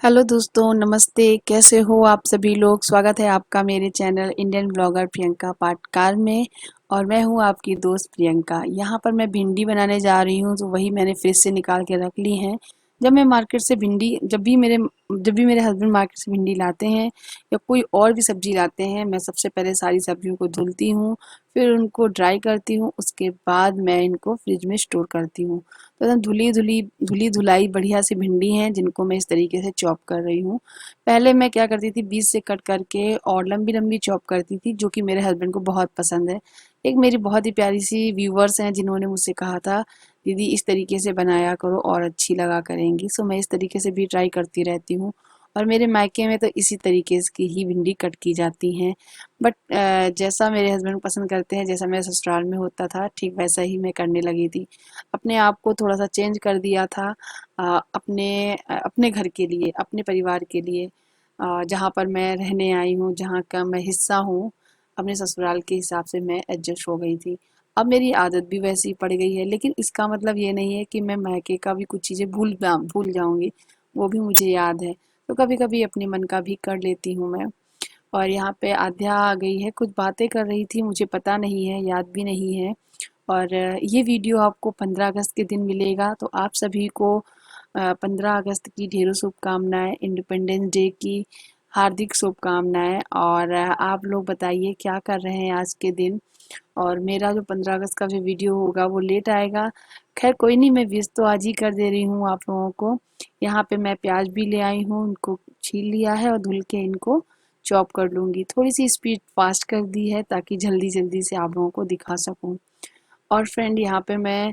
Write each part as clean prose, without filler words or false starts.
Hello दोस्तों, नमस्ते। कैसे हो आप सभी लोग? स्वागत है आपका मेरे channel Indian blogger Priyanka Patkar में। और मैं हूं आपकी दोस्त प्रियंका। यहाँ पर मैं भिंडी बनाने जा रही हूँ, तो वही मैंने फ्रिज से निकाल के रख ली हैं। जब मैं मार्केट से भिंडी जब भी मेरे हस्बैंड मार्केट से भिंडी लाते हैं या कोई और भी सब्जी लाते हैं, मैं सबसे पहले सारी सब्जियों को धुलती हूँ, फिर उनको ड्राई करती हूँ। उसके बाद मैं इनको फ्रिज में स्टोर करती हूँ। तो एकदम धुली धुलाई बढ़िया सी भिंडी हैं, जिनको मैं इस तरीके से चॉप कर रही हूँ। पहले मैं क्या करती थी, बीच से कट करके और लंबी लंबी चॉप करती थी, जो कि मेरे हस्बैंड को बहुत पसंद है। एक मेरी बहुत ही प्यारी सी व्यूवर्स हैं, जिन्होंने मुझसे कहा था, दीदी इस तरीके से बनाया करो और अच्छी लगा करेंगी। सो मैं इस तरीके से भी ट्राई करती रहती हूँ। और मेरे मायके में तो इसी तरीके की ही भिंडी कट की जाती हैं। बट जैसा मेरे हस्बैंड पसंद करते हैं, जैसा मेरे ससुराल में होता था, ठीक वैसा ही मैं करने लगी थी। अपने आप को थोड़ा सा चेंज कर दिया था, अपने घर के लिए, अपने परिवार के लिए, जहाँ पर मैं रहने आई हूँ, जहाँ का मैं हिस्सा हूँ। अपने ससुराल के हिसाब से मैं एडजस्ट हो गई थी। अब मेरी आदत भी वैसी पड़ गई है, लेकिन इसका मतलब ये नहीं है कि मैं मायके का भी कुछ चीज़ें भूल जाऊंगी। वो भी मुझे याद है। तो कभी कभी अपने मन का भी कर लेती हूँ मैं। और यहाँ पे आध्या आ गई है, कुछ बातें कर रही थी, मुझे पता नहीं है, याद भी नहीं है। और ये वीडियो आपको 15 अगस्त के दिन मिलेगा, तो आप सभी को 15 अगस्त की ढेरों शुभकामनाएं, इंडिपेंडेंस डे की हार्दिक शुभकामनाएं। और आप लोग बताइए क्या कर रहे हैं आज के दिन। और मेरा जो 15 अगस्त का जो वीडियो होगा वो लेट आएगा। खैर कोई नहीं, मैं विश तो आज ही कर दे रही हूँ आप लोगों को। यहाँ पे मैं प्याज भी ले आई हूँ, उनको छील लिया है और धुल के इनको चॉप कर लूँगी। थोड़ी सी स्पीड फास्ट कर दी है, ताकि जल्दी जल्दी से आप लोगों को दिखा सकूँ। और फ्रेंड यहाँ पे मैं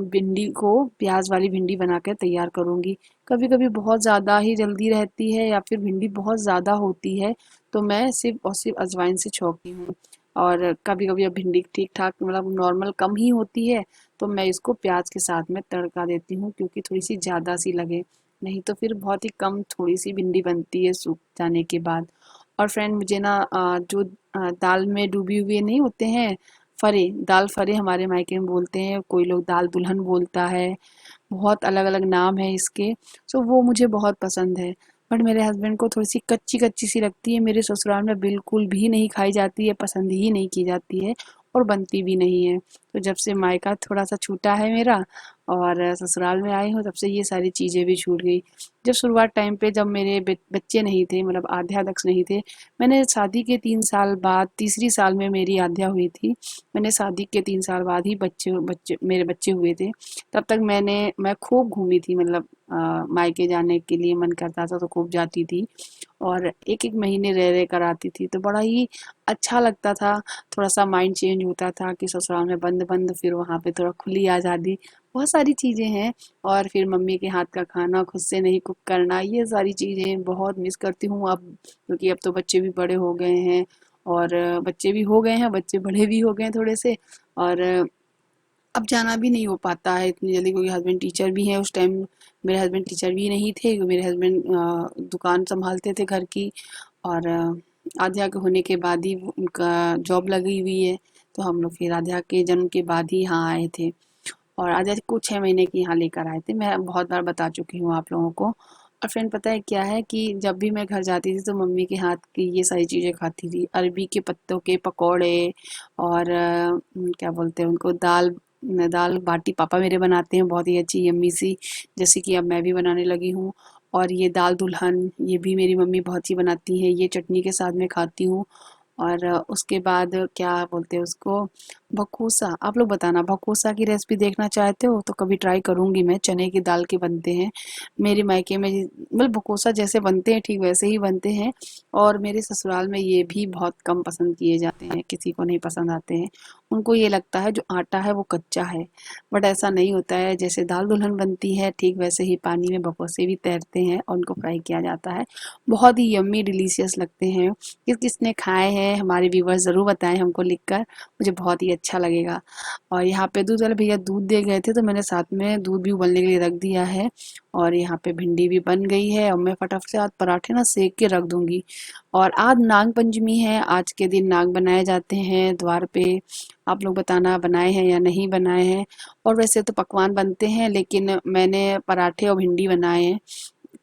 भिंडी को, प्याज वाली भिंडी बनाकर तैयार करूँगी। कभी कभी बहुत ज़्यादा ही जल्दी रहती है, या फिर भिंडी बहुत ज़्यादा होती है, तो मैं सिर्फ और सिर्फ अजवाइन से छौंकती हूँ। और कभी कभी अब भिंडी ठीक ठाक, मतलब नॉर्मल कम ही होती है, तो मैं इसको प्याज के साथ में तड़का देती हूँ, क्योंकि थोड़ी सी ज़्यादा सी लगे। नहीं तो फिर बहुत ही कम थोड़ी सी भिंडी बनती है सूख जाने के बाद। और फ्रेंड मुझे ना जो दाल में डूबी हुए नहीं होते हैं, फरे, दाल फरे हमारे मायके में बोलते हैं, कोई लोग दाल दुल्हन बोलता है, बहुत अलग अलग नाम है इसके। सो वो मुझे बहुत पसंद है। बट मेरे हस्बैंड को थोड़ी सी कच्ची कच्ची सी लगती है, मेरे ससुराल में बिल्कुल भी नहीं खाई जाती है, पसंद ही नहीं की जाती है, और बनती भी नहीं है। तो जब से मायका थोड़ा सा छूटा है मेरा, और ससुराल में आई हूँ, तब से ये सारी चीज़ें भी छूट गई। जब शुरुआत टाइम पे, जब मेरे बच्चे नहीं थे, मतलब आध्या दक्ष नहीं थे, मैंने शादी के 3 साल बाद, तीसरी साल में मेरी आध्या हुई थी। मैंने शादी के 3 साल बाद ही बच्चे बच्चे मेरे बच्चे हुए थे। तब तक मैं खूब घूमी थी, मतलब मायके जाने के लिए मन करता था तो खूब जाती थी। और एक एक महीने रह रह कर आती थी, तो बड़ा ही अच्छा लगता था। थोड़ा सा माइंड चेंज होता था कि ससुराल में बंद बंद, फिर वहाँ पे थोड़ा खुली आज़ादी, बहुत सारी चीज़ें हैं। और फिर मम्मी के हाथ का खाना, खुद से नहीं कुक करना, ये सारी चीज़ें बहुत मिस करती हूँ अब, क्योंकि अब तो बच्चे भी बड़े हो गए हैं। और बच्चे भी हो गए हैं, बच्चे बड़े भी हो गए हैं थोड़े से। और अब जाना भी नहीं हो पाता है इतनी जल्दी, क्योंकि हस्बैंड टीचर भी हैं। उस टाइम मेरे हस्बैंड टीचर भी नहीं थे, क्योंकि मेरे हस्बैंड दुकान संभालते थे घर की। और आध्या के होने के बाद ही उनका जॉब लगी हुई है। तो हम लोग फिर आध्या के जन्म के बाद ही यहाँ आए थे। और आध्या को 6 महीने की यहाँ लेकर आए थे। मैं बहुत बार बता चुकी हूँ आप लोगों को। और फ्रेंड पता है क्या है, कि जब भी मैं घर जाती थी, तो मम्मी के हाथ की ये सारी चीज़ें खाती थी। अरबी के पत्तों के पकौड़े, और क्या बोलते हैं उनको, दाल दाल बाटी पापा मेरे बनाते हैं, बहुत ही अच्छी यम्मी सी, जैसे कि अब मैं भी बनाने लगी हूँ। और ये दाल दुल्हन, ये भी मेरी मम्मी बहुत ही बनाती हैं, ये चटनी के साथ में खाती हूँ। और उसके बाद क्या बोलते हैं उसको, भकोसा। आप लोग बताना, भकोसा की रेसिपी देखना चाहते हो तो कभी ट्राई करूंगी मैं। चने की दाल के बनते हैं मेरे मायके में, मतलब भकोसा जैसे बनते हैं ठीक वैसे ही बनते हैं। और मेरे ससुराल में ये भी बहुत कम पसंद किए जाते हैं, किसी को नहीं पसंद आते हैं। उनको ये लगता है जो आटा है वो कच्चा है। बट ऐसा नहीं होता है, जैसे दाल दुल्हन बनती है ठीक वैसे ही पानी में भकोसे भी तैरते हैं, और उनको फ्राई किया जाता है। बहुत ही यम्मी डिलीशियस लगते हैं। किस किसने खाए हैं हमारे व्यूवर्स ज़रूर बताएं हमको लिखकर, मुझे बहुत ही अच्छा लगेगा। और यहाँ पे दूध वाले भैया दूध दे गए थे, तो मैंने साथ में दूध भी उबलने के लिए रख दिया है। और यहाँ पे भिंडी भी बन गई है, और मैं फटाफट से आज पराठे ना सेक के रख दूंगी। और आज नाग पंचमी है, आज के दिन नाग बनाए जाते हैं द्वार पे। आप लोग बताना बनाए हैं या नहीं बनाए हैं। और वैसे तो पकवान बनते हैं, लेकिन मैंने पराठे और भिंडी बनाए हैं।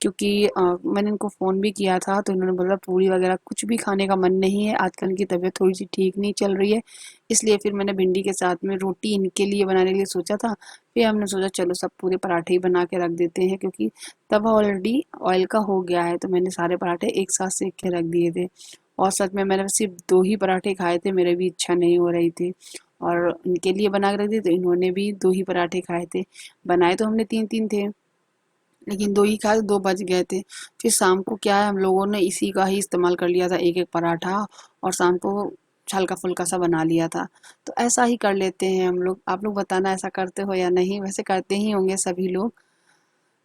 क्योंकि मैंने इनको फ़ोन भी किया था तो इन्होंने बोला पूरी वगैरह कुछ भी खाने का मन नहीं है, आजकल इनकी तबीयत थोड़ी-सी ठीक नहीं चल रही है, इसलिए फिर मैंने भिंडी के साथ में रोटी इनके लिए बनाने के लिए सोचा था। फिर हमने सोचा चलो सब पूरे पराठे ही बना के रख देते हैं, क्योंकि तवा ऑलरेडी ऑयल का हो गया है, तो मैंने सारे पराठे एक साथ सेक के रख दिए थे। और सच में मैंने सिर्फ 2 ही पराठे खाए थे, मेरे भी इच्छा नहीं हो रही थी और इनके लिए बना के रख दिए तो इन्होंने भी 2 ही पराठे खाए थे। बनाए तो हमने 3-3 थे, लेकिन 2 ही खाए तो 2 बच गए थे। फिर शाम को क्या है, हम लोगों ने इसी का ही इस्तेमाल कर लिया था, एक-एक पराठा, और शाम को हल्का-फुल्का सा बना लिया था। तो ऐसा ही कर लेते हैं हम लोग। आप लोग बताना ऐसा करते हो या नहीं? वैसे करते ही होंगे सभी लोग।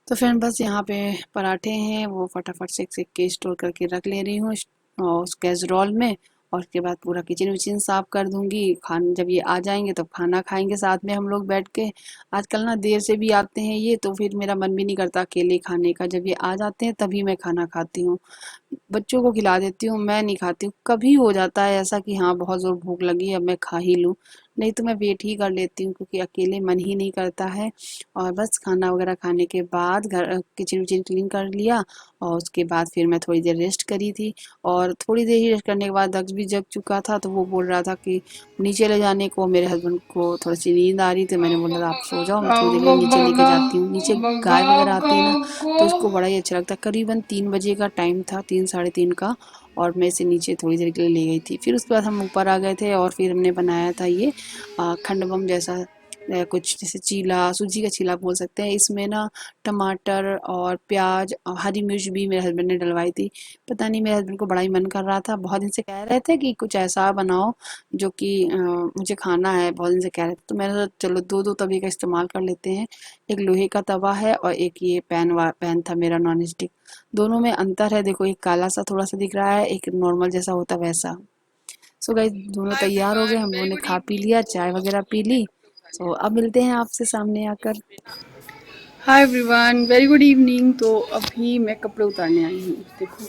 तो फिर बस यहाँ पे पराठे हैं वो फटाफट से सेक के स्टोर करके रख ले रही हूँ उस कैसरोल में। और उसके बाद पूरा किचन विचन साफ कर दूंगी। खान जब ये आ जाएंगे तब खाना खाएंगे साथ में हम लोग बैठ के। आजकल ना देर से भी आते हैं ये, तो फिर मेरा मन भी नहीं करता अकेले खाने का। जब ये आ जाते हैं तभी मैं खाना खाती हूँ। बच्चों को खिला देती हूँ, मैं नहीं खाती हूँ। कभी हो जाता है ऐसा कि हाँ बहुत ज़ोर भूख लगी है अब मैं खा ही लूँ, नहीं तो मैं वेट ही कर लेती हूँ, क्योंकि अकेले मन ही नहीं करता है। और बस खाना वगैरह खाने के बाद घर किचन विचन क्लीन कर लिया, और उसके बाद फिर मैं थोड़ी देर रेस्ट करी थी। और थोड़ी देर ही रेस्ट करने के बाद दक्ष भी जग चुका था, तो वो बोल रहा था कि नीचे ले जाने को। मेरे हस्बैंड को थोड़ी सी नींद आ रही थी, मैंने बोला था आप सो जाओ, मैं थोड़ी देर के लिए नीचे लेके जाती हूँ। नीचे गाय वगैरह आती है ना, तो उसको बड़ा ही अच्छा लगता है। करीबन 3 बजे का टाइम था, 3 साढ़े 3 का, और मैं इसे नीचे थोड़ी देर के लिए ले गई थी। फिर उसके बाद हम ऊपर आ गए थे और फिर हमने बनाया था ये खंड बम जैसा, कुछ जैसे चीला, सूजी का चीला बोल सकते हैं। इसमें ना टमाटर और प्याज और हरी मिर्च भी मेरे हस्बैंड ने डलवाई थी। पता नहीं, मेरे हस्बैंड को बड़ा ही मन कर रहा था, बहुत दिन से कह रहे थे कि कुछ ऐसा बनाओ जो कि मुझे खाना है, बहुत दिन से कह रहे थे। तो मैंने सोचा चलो दो दो तवे का इस्तेमाल कर लेते हैं। एक लोहे का तवा है और एक ये पैन था मेरा नॉन स्टिक। दोनों में अंतर है, देखो एक काला सा थोड़ा सा दिख रहा है, एक नॉर्मल जैसा होता वैसा। सो गाइस दोनों तैयार हो गए, हम लोगों ने खा पी लिया, चाय वगैरह पी ली। सो अब मिलते हैं आपसे सामने आकर। Hi everyone, very good evening. तो अभी मैं कपड़े उतारने आई हूँ। देखो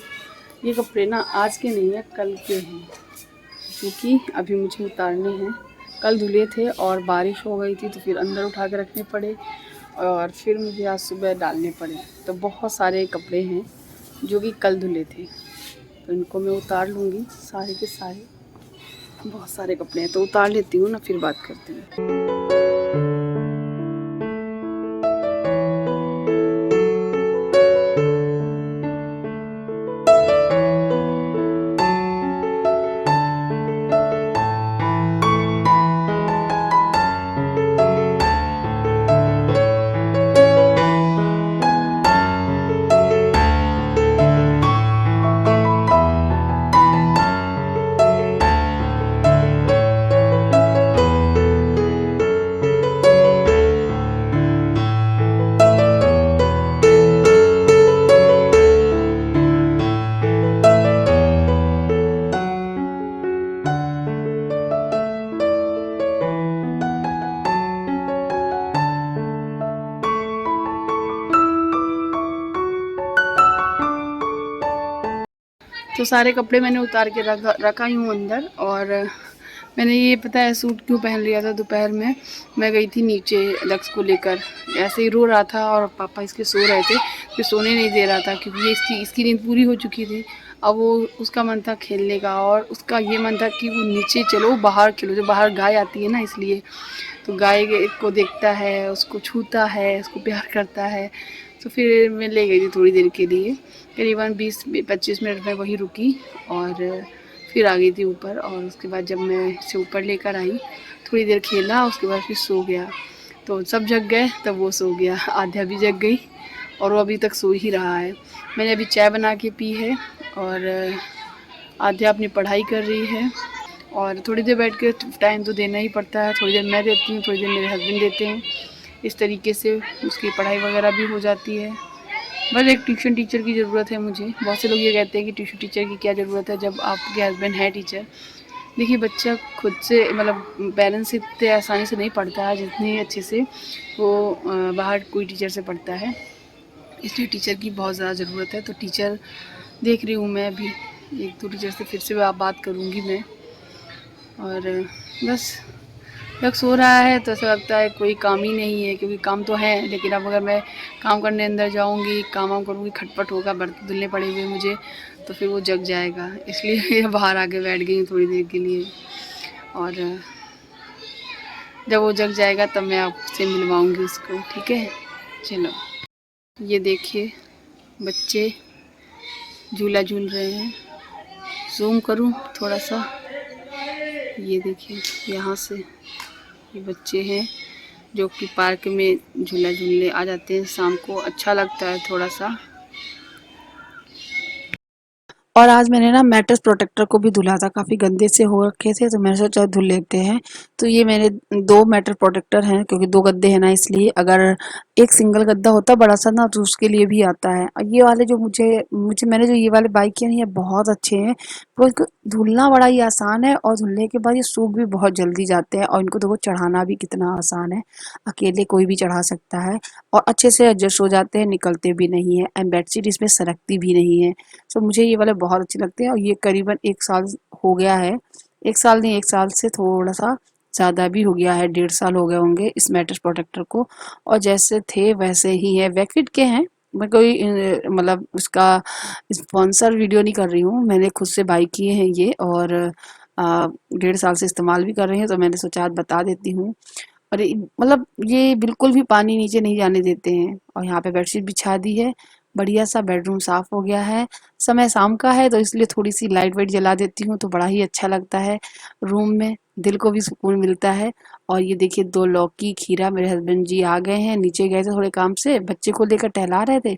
ये कपड़े ना आज के नहीं है, कल के हैं, क्योंकि अभी मुझे उतारने हैं। कल धुले थे और बारिश हो गई थी तो फिर अंदर उठा के रखने पड़े, और फिर मुझे आज सुबह डालने पड़े। तो बहुत सारे कपड़े हैं जो कि कल धुले थे, तो इनको मैं उतार लूँगी सारे के सारे। बहुत सारे कपड़े हैं तो उतार लेती हूँ ना, फिर बात करती हूँ। तो सारे कपड़े मैंने उतार के रखा ही हूँ अंदर। और मैंने ये पता है सूट क्यों पहन लिया था, दोपहर में मैं गई थी नीचे दक्ष को लेकर, ऐसे ही रो रहा था और पापा इसके सो रहे थे, फिर सोने नहीं दे रहा था क्योंकि ये इसकी नींद पूरी हो चुकी थी। अब वो उसका मन था खेलने का, और उसका ये मन था कि वो नीचे चलो बाहर खेलो, जो बाहर गाय आती है ना, इसलिए तो गाय को देखता है, उसको छूता है, उसको प्यार करता है। तो फिर मैं ले गई थी थोड़ी देर के लिए, करीबन 20-25 मिनट में वहीं रुकी, और फिर आ गई थी ऊपर। और उसके बाद जब मैं इसे ऊपर लेकर आई, थोड़ी देर खेला, उसके बाद फिर सो गया। तो सब जग गए तब वो सो गया, आध्या भी जग गई और वो अभी तक सो ही रहा है। मैंने अभी चाय बना के पी है, और आध्या अपनी पढ़ाई कर रही है। और थोड़ी देर बैठ के टाइम तो देना ही पड़ता है, थोड़ी देर मैं देती हूँ, थोड़ी देर मेरे हस्बैंड देते हैं। इस तरीके से उसकी पढ़ाई वगैरह भी हो जाती है। बस एक ट्यूशन टीचर की ज़रूरत है मुझे। बहुत से लोग ये कहते हैं कि ट्यूशन टीचर की क्या ज़रूरत है जब आपके हस्बैंड है टीचर। देखिए बच्चा खुद से मतलब पेरेंट्स से इतने आसानी से नहीं पढ़ता है जितनी अच्छे से वो बाहर कोई टीचर से पढ़ता है, इसलिए टीचर की बहुत ज़्यादा ज़रूरत है। तो टीचर देख रही हूँ मैं अभी, 1-2 टीचर से फिर से बात करूँगी मैं। और बस जब सो रहा है तो ऐसा लगता है कोई काम ही नहीं है, क्योंकि काम तो है, लेकिन अब अगर मैं काम करने अंदर जाऊंगी, काम वाम करूँगी, खटपट होगा, बर्तन धुलने पड़ेंगे मुझे, तो फिर वो जग जाएगा। इसलिए बाहर आके बैठ गई हूँ थोड़ी देर के लिए, और जब वो जग जाएगा तब मैं आपसे मिलवाऊंगी उसको, ठीक है। चलो, ये देखिए बच्चे झूला झूल रहे हैं। जूम करूं थोड़ा सा, ये देखिए यहाँ से ये बच्चे हैं जो कि पार्क में झूला झूलने आ जाते हैं शाम को, अच्छा लगता है थोड़ा सा। और आज मैंने ना मैट्रेस प्रोटेक्टर को भी धुला था, काफ़ी गंदे से हो रखे थे, तो मैंने सोचा धुल लेते हैं। तो ये मैंने 2 मैट्रेस प्रोटेक्टर हैं, क्योंकि 2 गद्दे हैं ना, इसलिए अगर एक सिंगल गद्दा होता बड़ा सा ना तो उसके लिए भी आता है। और ये वाले जो मुझे मुझे मैंने जो ये वाले बाय किए हैं ये बहुत अच्छे हैं। वो इनको धुलना बड़ा ही आसान है, और धुलने के बाद ये सूख भी बहुत जल्दी जाते हैं, और इनको देखो चढ़ाना भी कितना आसान है, अकेले कोई भी चढ़ा सकता है, और अच्छे से एडजस्ट हो जाते हैं, निकलते भी नहीं है, एंड बेडशीट इसमें सरकती भी नहीं है। तो मुझे ये वाले बहुत अच्छे लगते हैं, और ये करीबन 1 साल हो गया है। 1 साल नहीं, 1 साल से थोड़ा सा ज़्यादा भी हो गया है, 1.5 साल हो गए होंगे इस मैट्रेस प्रोटेक्टर को, और जैसे थे वैसे ही है। वैकफिट के हैं, मैं कोई मतलब उसका स्पॉन्सर वीडियो नहीं कर रही हूँ, मैंने खुद से बाई किए हैं ये, और 1.5 साल से इस्तेमाल भी कर रही हैं, तो मैंने सोचा आज बता देती हूँ। और मतलब ये बिल्कुल भी पानी नीचे नहीं जाने देते हैं, और यहाँ पे बेडशीट बिछा दी है, बढ़िया सा बेडरूम साफ हो गया है। समय शाम का है तो इसलिए थोड़ी सी लाइट वाइट जला देती हूँ, तो बड़ा ही अच्छा लगता है रूम में, दिल को भी सुकून मिलता है। और ये देखिए 2 लौकी खीरा, मेरे हस्बैंड जी आ गए हैं, नीचे गए थे थोड़े काम से, बच्चे को लेकर टहला रहे थे,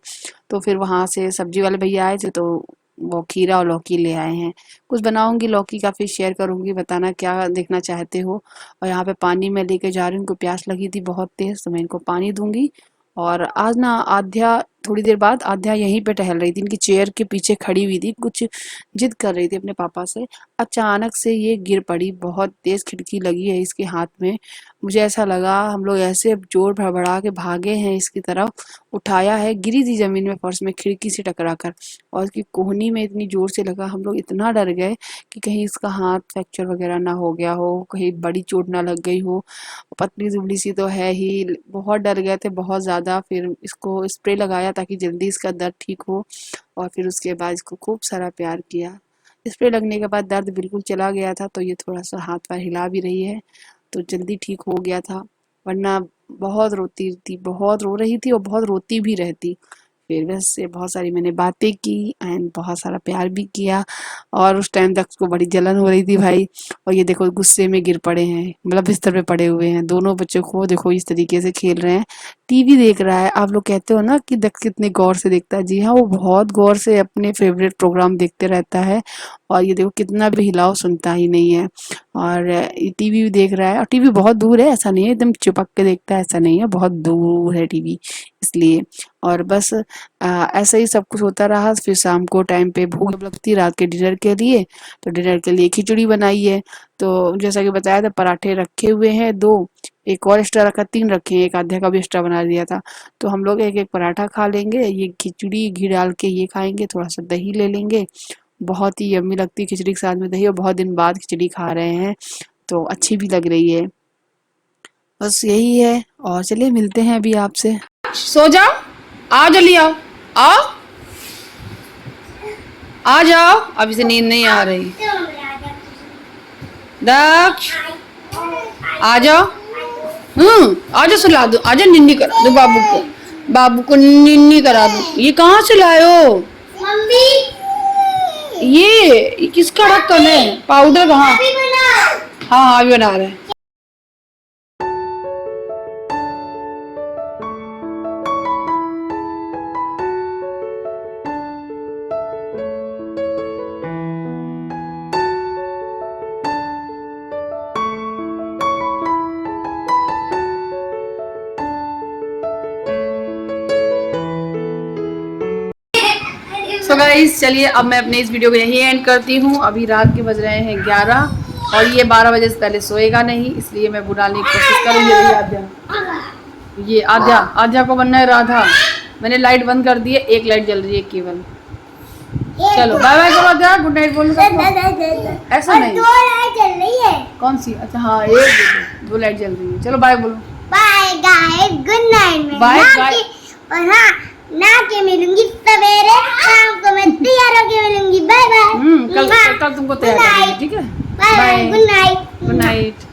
तो फिर वहां से सब्जी वाले भैया आए थे, तो वो खीरा और लौकी ले आए हैं। कुछ बनाऊंगी लौकी का, फिर शेयर करूंगी, बताना क्या देखना चाहते हो। और यहाँ पे पानी मैं लेके जा रही हूँ, इनको प्यास लगी थी बहुत तेज, तो मैं इनको पानी दूंगी। और आज ना आध्या, थोड़ी देर बाद आध्या यहीं पे टहल रही थी, इनकी चेयर के पीछे खड़ी हुई थी, कुछ जिद कर रही थी अपने पापा से। अचानक से ये गिर पड़ी, बहुत तेज खिड़की लगी है इसके हाथ में। मुझे ऐसा लगा हम लोग ऐसे जोर भड़बड़ा के भागे हैं इसकी तरफ, उठाया है, गिरी थी जमीन में फर्श में खिड़की से टकरा कर, और इसकी कोहनी में इतनी जोर से लगा, हम लोग इतना डर गए कि कहीं इसका हाथ फ्रैक्चर वगैरह ना हो गया हो, कहीं बड़ी चोट ना लग गई हो। पतली दुबली सी तो है ही, बहुत डर गए थे बहुत ज़्यादा। फिर इसको स्प्रे लगाया ताकि जल्दी इसका दर्द ठीक हो, और फिर उसके बाद इसको खूब सारा प्यार किया। स्प्रे लगने के बाद दर्द बिल्कुल चला गया था, तो ये थोड़ा सा हाथ पैर हिला भी रही है, तो जल्दी ठीक हो गया था। वरना बहुत रोती थी, बहुत रो रही थी, और बहुत रोती भी रहती। फिर वैसे बहुत सारी मैंने बातें की, एंड बहुत सारा प्यार भी किया, और उस टाइम तक उसको बड़ी जलन हो रही थी भाई। और ये देखो गुस्से में गिर पड़े हैं, मतलब बिस्तर पे पड़े हुए हैं दोनों बच्चे, को देखो इस तरीके से खेल रहे हैं, टीवी देख रहा है। आप लोग कहते हो ना कि दक्ष कितने गौर से देखता है, जी हाँ, वो बहुत गौर से अपने फेवरेट प्रोग्राम देखते रहता है। और ये देखो कितना भी हिलाओ सुनता ही नहीं है, और ये टीवी भी देख रहा है, और टीवी बहुत दूर है, ऐसा नहीं है एकदम चिपक के देखता है, ऐसा नहीं है, बहुत दूर है टीवी, इसलिए। और बस ऐसा ही सब कुछ होता रहा। फिर शाम को टाइम पे भूख जब लगती रात के डिनर के लिए, तो डिनर के लिए खिचड़ी बनाई है। तो जैसा कि बताया था, पराठे रखे हुए हैं 2, एक और एक्स्ट्रा रखा, 3 रखे हैं, एक आधा का भी एक्स्ट्रा बना दिया था। तो हम लोग एक एक पराठा खा लेंगे, ये खिचड़ी घी डाल के ये खाएंगे, थोड़ा सा दही ले लेंगे, बहुत ही यम्मी लगती है खिचड़ी के साथ में दही, और बहुत दिन बाद खिचड़ी खा रहे हैं, तो अच्छी भी लग रही है। बस यही है, और चलिए मिलते हैं अभी आपसे। सो जाओ, आओ जल्दी आओ, आओ आ जाओ, अभी से नींद नहीं आ रही। दक्ष आ जाओ, आ जाओ, सुला दो, आ जाओ, निन्नी करा दो बाबू को, बाबू को निन्नी करा दो। ये कहाँ से लाए हो मम्मी? ये किसका ढक्कन है? पाउडर कहाँ? हाँ हाँ अभी बना रहे हैं। सो गाइस चलिए अब मैं अपने इस वीडियो को यहीं एंड करती हूँ। अभी रात के बज रहे हैं 11, और ये 12 बजे से पहले सोएगा नहीं, इसलिए मैं बुलाने की कोशिश करूँगी। ये आद्या, आद्या को बनना है राधा। मैंने लाइट बंद कर दी है, एक लाइट जल रही है केवल। चलो बाय बाय करो आद्या, गुड नाइट बोलो। ऐसा नहीं, 2 लाइट जल रही है। कौन सी? अच्छा हाँ, एक वो लाइट जल रही है। चलो बाय बोलो। Bye guys, good night. Bye और हाँ, ना के मिलूंगी सवेरे, शाम को मैं तैयार होके मिलूंगी। Bye bye. कल तुमको तैयार करेंगे, ठीक है। Bye, good night. Good night.